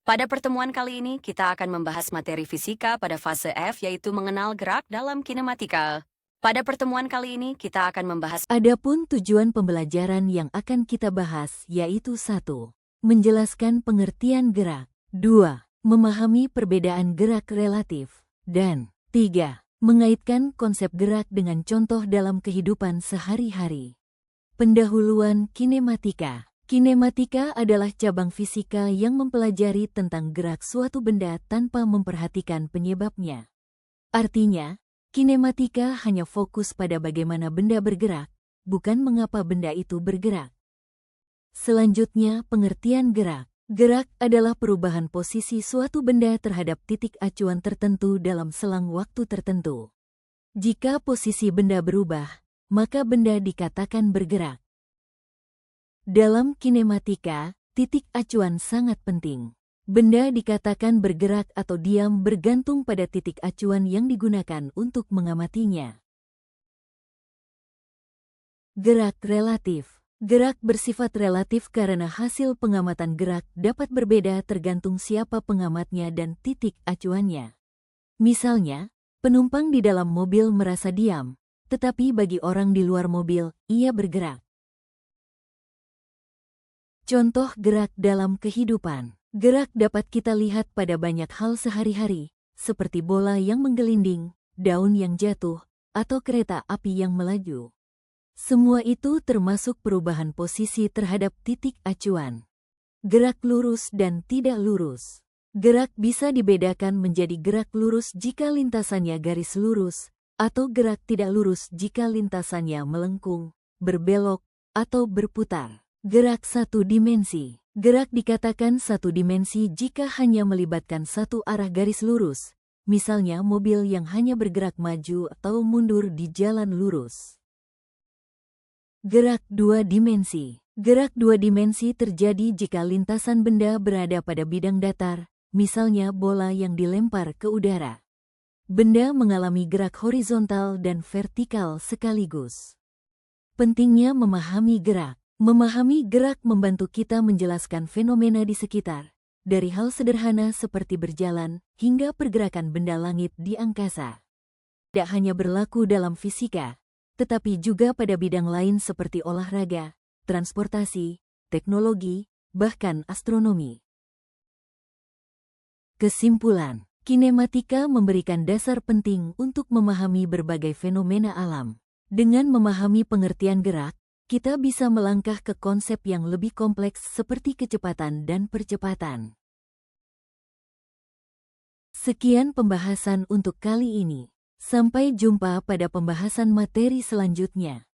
Pada pertemuan kali ini, kita akan membahas materi fisika pada fase F, yaitu mengenal gerak dalam kinematika. Pada pertemuan kali ini, kita akan membahas. Adapun tujuan pembelajaran yang akan kita bahas yaitu 1. Menjelaskan pengertian gerak. 2. Memahami perbedaan gerak relatif. Dan 3. Mengaitkan konsep gerak dengan contoh dalam kehidupan sehari-hari. Pendahuluan kinematika. Kinematika adalah cabang fisika yang mempelajari tentang gerak suatu benda tanpa memperhatikan penyebabnya. Artinya, kinematika hanya fokus pada bagaimana benda bergerak, bukan mengapa benda itu bergerak. Selanjutnya, pengertian gerak. Gerak adalah perubahan posisi suatu benda terhadap titik acuan tertentu dalam selang waktu tertentu. Jika posisi benda berubah, maka benda dikatakan bergerak. Dalam kinematika, titik acuan sangat penting. Benda dikatakan bergerak atau diam bergantung pada titik acuan yang digunakan untuk mengamatinya. Gerak relatif. Gerak bersifat relatif karena hasil pengamatan gerak dapat berbeda tergantung siapa pengamatnya dan titik acuannya. Misalnya, penumpang di dalam mobil merasa diam, tetapi bagi orang di luar mobil, ia bergerak. Contoh gerak dalam kehidupan. Gerak dapat kita lihat pada banyak hal sehari-hari, seperti bola yang menggelinding, daun yang jatuh, atau kereta api yang melaju. Semua itu termasuk perubahan posisi terhadap titik acuan. Gerak lurus dan tidak lurus. Gerak bisa dibedakan menjadi gerak lurus jika lintasannya garis lurus, atau gerak tidak lurus jika lintasannya melengkung, berbelok, atau berputar. Gerak satu dimensi. Gerak dikatakan satu dimensi jika hanya melibatkan satu arah garis lurus, misalnya mobil yang hanya bergerak maju atau mundur di jalan lurus. Gerak dua dimensi. Gerak dua dimensi terjadi jika lintasan benda berada pada bidang datar, misalnya bola yang dilempar ke udara. Benda mengalami gerak horizontal dan vertikal sekaligus. Pentingnya memahami gerak. Memahami gerak membantu kita menjelaskan fenomena di sekitar, dari hal sederhana seperti berjalan hingga pergerakan benda langit di angkasa. Tidak hanya berlaku dalam fisika, tetapi juga pada bidang lain seperti olahraga, transportasi, teknologi, bahkan astronomi. Kesimpulan, kinematika memberikan dasar penting untuk memahami berbagai fenomena alam. Dengan memahami pengertian gerak, kita bisa melangkah ke konsep yang lebih kompleks seperti kecepatan dan percepatan. Sekian pembahasan untuk kali ini. Sampai jumpa pada pembahasan materi selanjutnya.